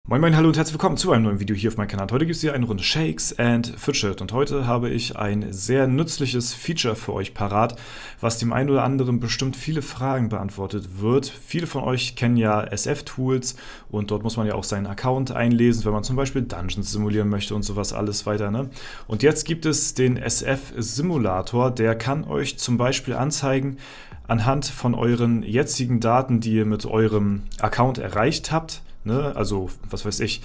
Moin Moin, hallo und herzlich willkommen zu einem neuen Video hier auf meinem Kanal. Heute gibt es hier eine Runde Shakes and Fidget und heute habe ich ein sehr nützliches Feature für euch parat, was dem einen oder anderen bestimmt viele Fragen beantwortet wird. Viele von euch kennen ja SF-Tools und dort muss man ja auch seinen Account einlesen, wenn man zum Beispiel Dungeons simulieren möchte und sowas alles weiter, ne? Und jetzt gibt es den SF-Simulator, der kann euch zum Beispiel anzeigen, anhand von euren jetzigen Daten, die ihr mit eurem Account erreicht habt, ne, also, was weiß ich,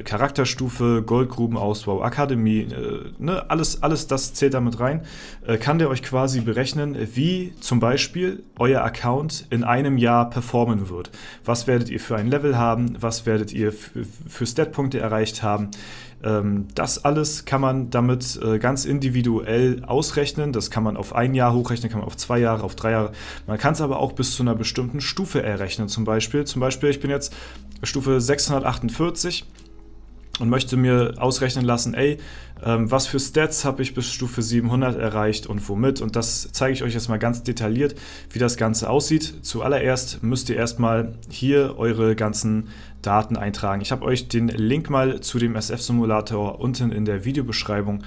Charakterstufe, Goldgrubenausbau, Akademie, ne, alles das zählt damit rein, kann der euch quasi berechnen, wie zum Beispiel euer Account in einem Jahr performen wird. Was werdet ihr für ein Level haben, was werdet ihr für Statpunkte erreicht haben. Das alles kann man damit ganz individuell ausrechnen. Das kann man auf ein Jahr hochrechnen, kann man auf 2 Jahre, auf 3 Jahre. Man kann es aber auch bis zu einer bestimmten Stufe errechnen. Zum Beispiel, ich bin jetzt Stufe 648 und möchte mir ausrechnen lassen, was für Stats habe ich bis Stufe 700 erreicht und womit. Und das zeige ich euch jetzt mal ganz detailliert, wie das Ganze aussieht. Zuallererst müsst ihr erstmal hier eure ganzen Daten eintragen. Ich habe euch den Link mal zu dem SF-Simulator unten in der Videobeschreibung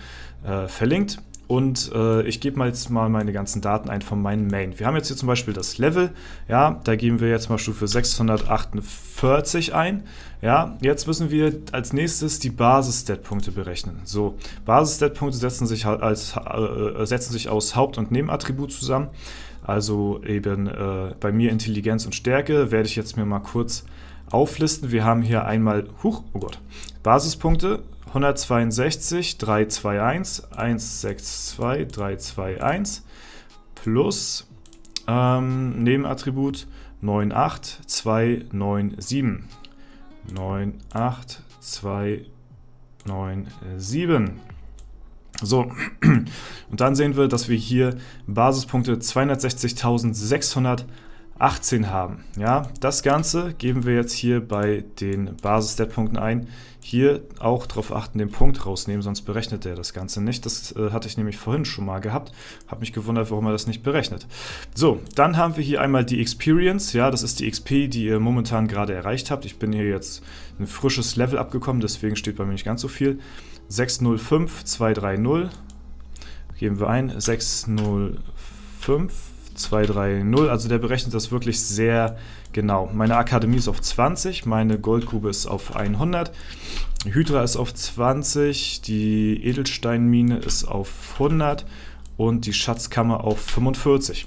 verlinkt. Und ich gebe mal jetzt mal meine ganzen Daten ein von meinem Main. Wir haben jetzt hier zum Beispiel das Level, ja, da geben wir jetzt mal Stufe 648 ein. Ja, jetzt müssen wir als nächstes die Basis-Stat-Punkte berechnen. So, Basis-Stat-Punkte setzen sich aus Haupt- und Nebenattribut zusammen. Also eben bei mir Intelligenz und Stärke werde ich jetzt mir mal kurz auflisten. Wir haben hier einmal, Basispunkte, 162, 321, 162, 321 plus Nebenattribut 98297. 98297. So, und dann sehen wir, dass wir hier Basispunkte 260.618 haben. Ja, das Ganze geben wir jetzt hier bei den Basis-Stat-Punkten ein. Hier auch darauf achten, den Punkt rausnehmen, sonst berechnet er das Ganze nicht. Das hatte ich nämlich vorhin schon mal gehabt. Habe mich gewundert, warum er das nicht berechnet. So, dann haben wir hier einmal die Experience. Ja, das ist die XP, die ihr momentan gerade erreicht habt. Ich bin hier jetzt ein frisches Level abgekommen, deswegen steht bei mir nicht ganz so viel. 605230 geben wir ein. 605230, also der berechnet das wirklich sehr genau. Meine Akademie ist auf 20, meine Goldgrube ist auf 100, Hydra ist auf 20, die Edelsteinmine ist auf 100 und die Schatzkammer auf 45.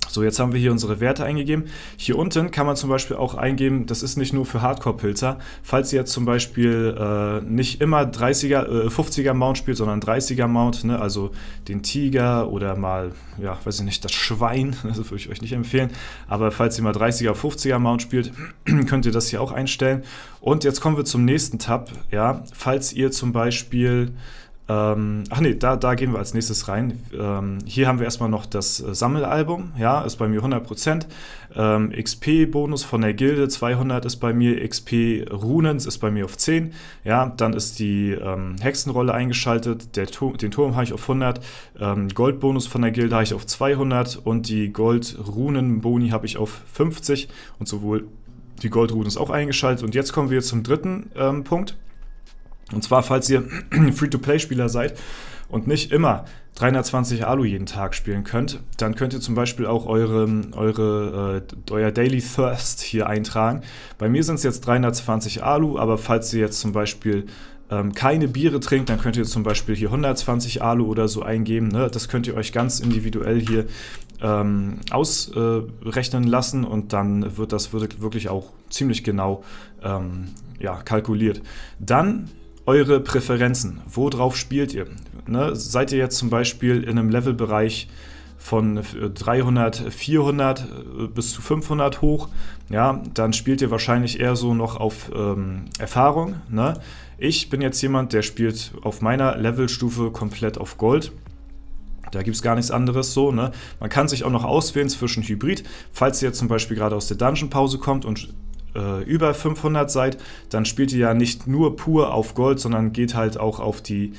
So, jetzt haben wir hier unsere Werte eingegeben. Hier unten kann man zum Beispiel auch eingeben, das ist nicht nur für Hardcore-Pilzer, falls ihr jetzt zum Beispiel nicht immer 50er Mount spielt, sondern 30er Mount, ne, also den Tiger oder mal, ja, weiß ich nicht, das Schwein, das würde ich euch nicht empfehlen, aber falls ihr mal 30er, 50er Mount spielt, könnt ihr das hier auch einstellen. Und jetzt kommen wir zum nächsten Tab, ja, falls ihr zum Beispiel da gehen wir als nächstes rein. Hier haben wir erstmal noch das Sammelalbum, ja, ist bei mir 100%. XP-Bonus von der Gilde 200 ist bei mir, XP Runens ist bei mir auf 10. Ja, dann ist die Hexenrolle eingeschaltet, den Turm habe ich auf 100, Goldbonus von der Gilde habe ich auf 200 und die Gold-Runen-Boni habe ich auf 50 und sowohl die Gold-Runen ist auch eingeschaltet. Und jetzt kommen wir zum dritten Punkt. Und zwar, falls ihr Free-to-Play-Spieler seid und nicht immer 320 Alu jeden Tag spielen könnt, dann könnt ihr zum Beispiel auch euer Daily Thirst hier eintragen. Bei mir sind es jetzt 320 Alu, aber falls ihr jetzt zum Beispiel keine Biere trinkt, dann könnt ihr zum Beispiel hier 120 Alu oder so eingeben. Ne? Das könnt ihr euch ganz individuell hier ausrechnen lassen und dann wird das wirklich auch ziemlich genau kalkuliert. Dann eure Präferenzen. Worauf spielt ihr? Ne? Seid ihr jetzt zum Beispiel in einem Levelbereich von 300, 400 bis zu 500 hoch, ja, dann spielt ihr wahrscheinlich eher so noch auf Erfahrung. Ne? Ich bin jetzt jemand, der spielt auf meiner Levelstufe komplett auf Gold. Da gibt es gar nichts anderes so, ne? Man kann sich auch noch auswählen zwischen Hybrid. Falls ihr jetzt zum Beispiel gerade aus der Dungeon-Pause kommt und über 500 seid, dann spielt ihr ja nicht nur pur auf Gold, sondern geht halt auch auf die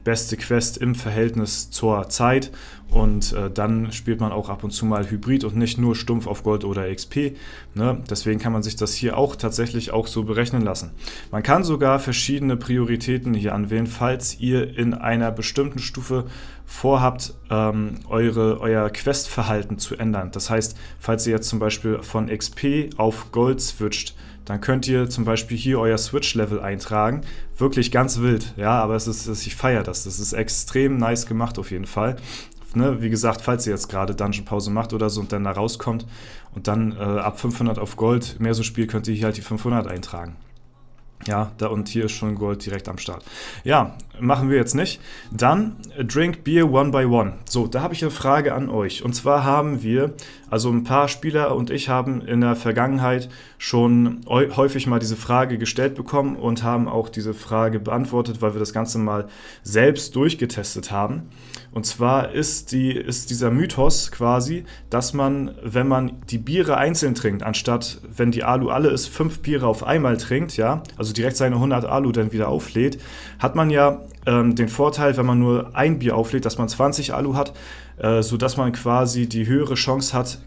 beste Quest im Verhältnis zur Zeit und dann spielt man auch ab und zu mal Hybrid und nicht nur stumpf auf Gold oder XP. Ne? Deswegen kann man sich das hier auch tatsächlich auch so berechnen lassen. Man kann sogar verschiedene Prioritäten hier anwählen, falls ihr in einer bestimmten Stufe vorhabt, euer Questverhalten zu ändern. Das heißt, falls ihr jetzt zum Beispiel von XP auf Gold switcht, dann könnt ihr zum Beispiel hier euer Switch-Level eintragen. Wirklich ganz wild, ja, aber ich feiere das. Das ist extrem nice gemacht auf jeden Fall. Ne, wie gesagt, falls ihr jetzt gerade Dungeon-Pause macht oder so und dann da rauskommt und dann ab 500 auf Gold mehr so spielt, könnt ihr hier halt die 500 eintragen. Ja, da und hier ist schon Gold direkt am Start. Ja, machen wir jetzt nicht. Dann Drink Beer One by One. So, da habe ich eine Frage an euch. Und zwar haben wir, also ein paar Spieler und ich haben in der Vergangenheit schon häufig mal diese Frage gestellt bekommen und haben auch diese Frage beantwortet, weil wir das Ganze mal selbst durchgetestet haben. Und zwar ist dieser Mythos quasi, dass man, wenn man die Biere einzeln trinkt, anstatt, wenn die Alu alle ist, 5 Biere auf einmal trinkt, ja, also direkt seine 100 Alu dann wieder auflädt, hat man ja den Vorteil, wenn man nur ein Bier auflädt, dass man 20 Alu hat, sodass man quasi die höhere Chance hat,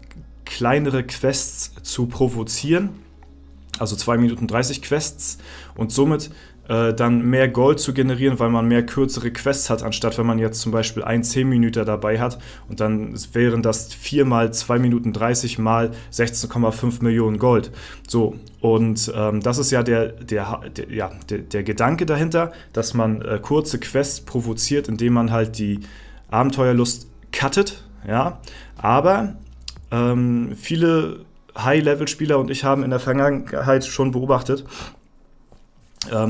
kleinere Quests zu provozieren, also 2 Minuten 30 Quests und somit dann mehr Gold zu generieren, weil man mehr kürzere Quests hat, anstatt wenn man jetzt zum Beispiel einen 10-Minüter dabei hat und dann wären das 4 mal 2 Minuten 30 mal 16,5 Millionen Gold. So, und das ist ja der Gedanke dahinter, dass man kurze Quests provoziert, indem man halt die Abenteuerlust cuttet, ja, aber viele High-Level-Spieler und ich haben in der Vergangenheit schon beobachtet,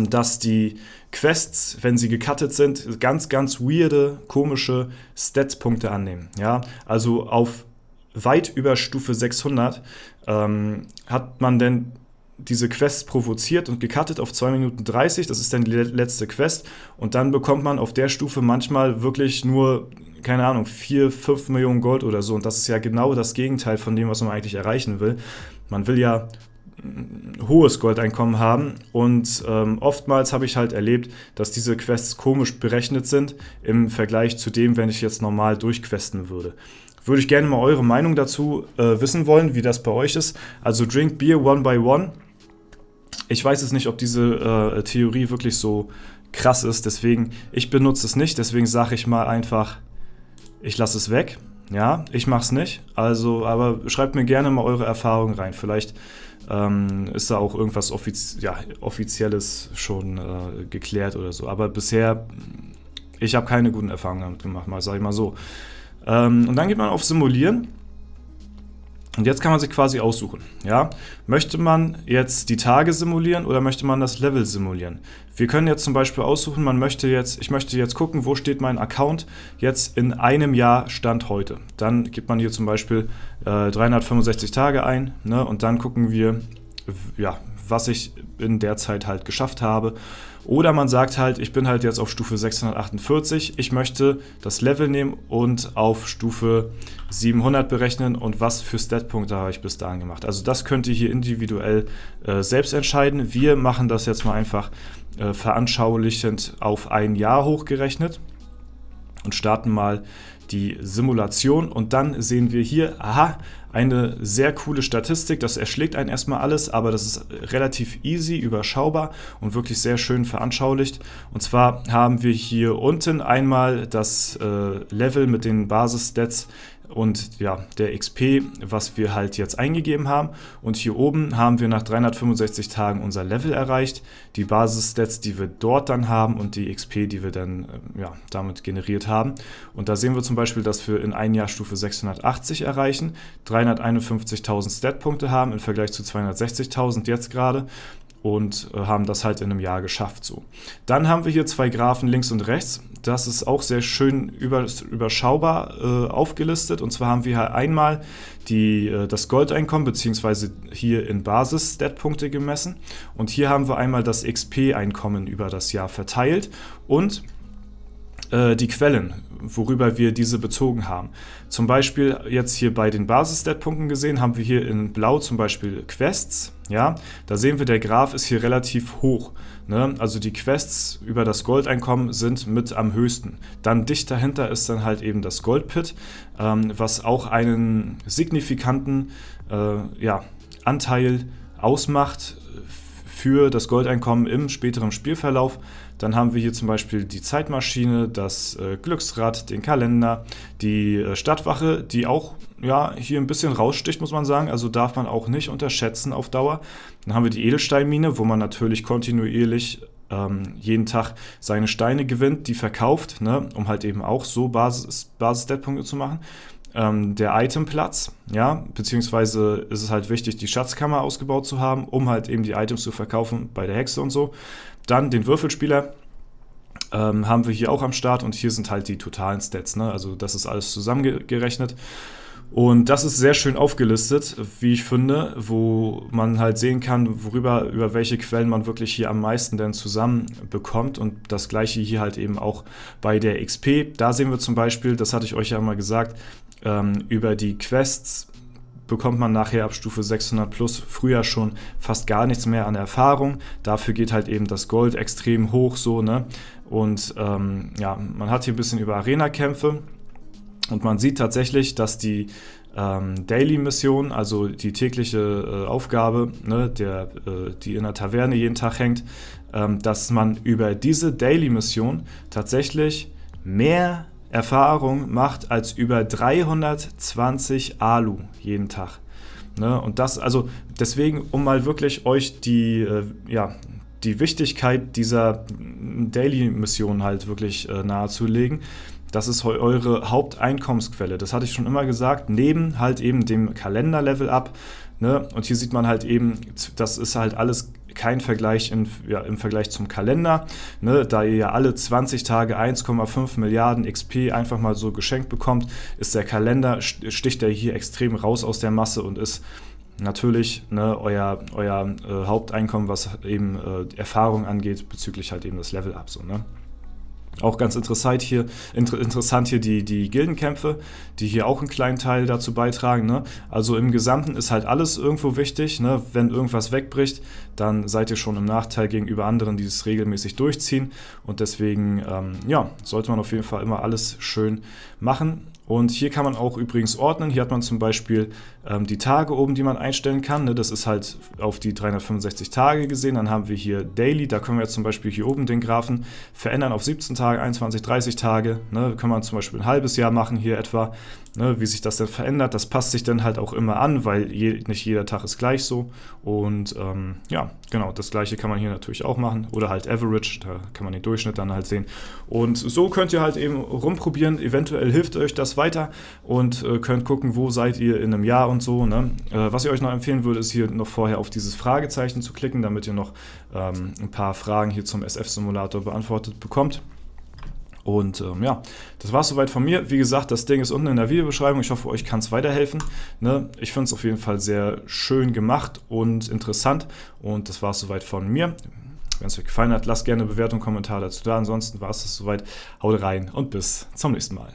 dass die Quests, wenn sie gecuttet sind, ganz, ganz weirde, komische Stats-Punkte annehmen. Ja? Also auf weit über Stufe 600 hat man denn diese Quests provoziert und gecuttet auf 2 Minuten 30, das ist dann die letzte Quest, und dann bekommt man auf der Stufe manchmal wirklich nur, keine Ahnung, 4, 5 Millionen Gold oder so, und das ist ja genau das Gegenteil von dem, was man eigentlich erreichen will. Man will ja hohes Goldeinkommen haben und oftmals habe ich halt erlebt, dass diese Quests komisch berechnet sind im Vergleich zu dem, wenn ich jetzt normal durchquesten würde. Würde ich gerne mal eure Meinung dazu wissen wollen, wie das bei euch ist. Also Drink Beer One by One. Ich weiß jetzt nicht, ob diese Theorie wirklich so krass ist, deswegen, ich benutze es nicht, deswegen sage ich mal einfach, ich lasse es weg. Ja, ich mache es nicht, also, aber schreibt mir gerne mal eure Erfahrungen rein. Vielleicht ist da auch irgendwas Offizielles schon geklärt oder so. Aber bisher, ich habe keine guten Erfahrungen damit gemacht, sag ich mal so. Und dann geht man auf Simulieren. Und jetzt kann man sich quasi aussuchen. Ja? Möchte man jetzt die Tage simulieren oder möchte man das Level simulieren? Wir können jetzt zum Beispiel aussuchen, ich möchte jetzt gucken, wo steht mein Account jetzt in einem Jahr Stand heute. Dann gibt man hier zum Beispiel 365 Tage ein, ne? Und dann gucken wir, ja, was ich in der Zeit halt geschafft habe. Oder man sagt halt, ich bin halt jetzt auf Stufe 648, ich möchte das Level nehmen und auf Stufe 700 berechnen und was für Statpunkte habe ich bis dahin gemacht. Also das könnt ihr hier individuell selbst entscheiden. Wir machen das jetzt mal einfach veranschaulichend auf ein Jahr hochgerechnet und starten mal die Simulation und dann sehen wir hier, aha, eine sehr coole Statistik, das erschlägt einen erstmal alles, aber das ist relativ easy, überschaubar und wirklich sehr schön veranschaulicht. Und zwar haben wir hier unten einmal das Level mit den Basisstats und ja, der XP, was wir halt jetzt eingegeben haben. Und hier oben haben wir nach 365 Tagen unser Level erreicht, die Basisstats, die wir dort dann haben und die XP, die wir dann damit generiert haben. Und da sehen wir zum Beispiel, dass wir in einem Jahr Stufe 680 erreichen, 351.000 Statpunkte haben im Vergleich zu 260.000 jetzt gerade. Und haben das halt in einem Jahr geschafft. So. Dann haben wir hier 2 Graphen links und rechts. Das ist auch sehr schön überschaubar aufgelistet. Und zwar haben wir hier einmal das Goldeinkommen, beziehungsweise hier in Basis-Stat-Punkte gemessen. Und hier haben wir einmal das XP-Einkommen über das Jahr verteilt. Und die Quellen, worüber wir diese bezogen haben. Zum Beispiel jetzt hier bei den Basis-Stat-Punkten gesehen, haben wir hier in Blau zum Beispiel Quests. Ja, da sehen wir, der Graph ist hier relativ hoch. Ne? Also die Quests über das Goldeinkommen sind mit am höchsten. Dann dicht dahinter ist dann halt eben das Goldpit, was auch einen signifikanten Anteil ausmacht für das Goldeinkommen im späteren Spielverlauf. Dann haben wir hier zum Beispiel die Zeitmaschine, das Glücksrad, den Kalender, die Stadtwache, die auch hier ein bisschen raussticht, muss man sagen. Also darf man auch nicht unterschätzen auf Dauer. Dann haben wir die Edelsteinmine, wo man natürlich kontinuierlich jeden Tag seine Steine gewinnt, die verkauft, ne, um halt eben auch so Basis-Stat-Punkte zu machen. Der Itemplatz, beziehungsweise ist es halt wichtig, die Schatzkammer ausgebaut zu haben, um halt eben die Items zu verkaufen bei der Hexe und so. Dann den Würfelspieler haben wir hier auch am Start und hier sind halt die totalen Stats, ne? Also das ist alles zusammengerechnet. Und das ist sehr schön aufgelistet, wie ich finde, wo man halt sehen kann, über welche Quellen man wirklich hier am meisten denn zusammen bekommt. Und das gleiche hier halt eben auch bei der XP. Da sehen wir zum Beispiel, das hatte ich euch ja mal gesagt, über die Quests bekommt man nachher ab Stufe 600 plus früher schon fast gar nichts mehr an Erfahrung. Dafür geht halt eben das Gold extrem hoch so, ne? Und man hat hier ein bisschen über Arena-Kämpfe. Und man sieht tatsächlich, dass die Daily-Mission, also die tägliche Aufgabe, ne, die in der Taverne jeden Tag hängt, dass man über diese Daily-Mission tatsächlich mehr Erfahrung macht als über 320 Alu jeden Tag. Ne? Und das, also deswegen, um mal wirklich euch die Wichtigkeit dieser Daily-Mission halt wirklich nahezulegen, das ist eure Haupteinkommensquelle. Das hatte ich schon immer gesagt, neben halt eben dem Kalender-Level-Up. Ne? Und hier sieht man halt eben, das ist halt alles kein Vergleich im Vergleich zum Kalender. Ne? Da ihr ja alle 20 Tage 1,5 Milliarden XP einfach mal so geschenkt bekommt, ist der Kalender, sticht er hier extrem raus aus der Masse und ist natürlich euer Haupteinkommen, was eben Erfahrung angeht, bezüglich halt eben das Level-Up. So, ne? Auch ganz interessant hier die Gildenkämpfe, die hier auch einen kleinen Teil dazu beitragen. Ne? Also im Gesamten ist halt alles irgendwo wichtig. Ne? Wenn irgendwas wegbricht, dann seid ihr schon im Nachteil gegenüber anderen, die es regelmäßig durchziehen. Und deswegen sollte man auf jeden Fall immer alles schön machen. Und hier kann man auch übrigens ordnen. Hier hat man zum Beispiel die Tage oben, die man einstellen kann. Ne? Das ist halt auf die 365 Tage gesehen. Dann haben wir hier Daily. Da können wir jetzt zum Beispiel hier oben den Graphen verändern auf 17 Tage, 21, 30 Tage. Ne? Kann man zum Beispiel ein halbes Jahr machen hier etwa. Ne? Wie sich das denn verändert. Das passt sich dann halt auch immer an, weil nicht jeder Tag ist gleich so. Und genau, das gleiche kann man hier natürlich auch machen. Oder halt Average, da kann man den Durchschnitt dann halt sehen. Und so könnt ihr halt eben rumprobieren. Eventuell hilft euch das weiter und könnt gucken, wo seid ihr in einem Jahr und so. Ne? Was ich euch noch empfehlen würde, ist hier noch vorher auf dieses Fragezeichen zu klicken, damit ihr noch ein paar Fragen hier zum SF-Simulator beantwortet bekommt. Und das war es soweit von mir. Wie gesagt, das Ding ist unten in der Videobeschreibung. Ich hoffe, euch kann es weiterhelfen. Ne? Ich finde es auf jeden Fall sehr schön gemacht und interessant. Und das war es soweit von mir. Wenn es euch gefallen hat, lasst gerne eine Bewertung, Kommentar dazu da. Ansonsten war es das soweit. Haut rein und bis zum nächsten Mal.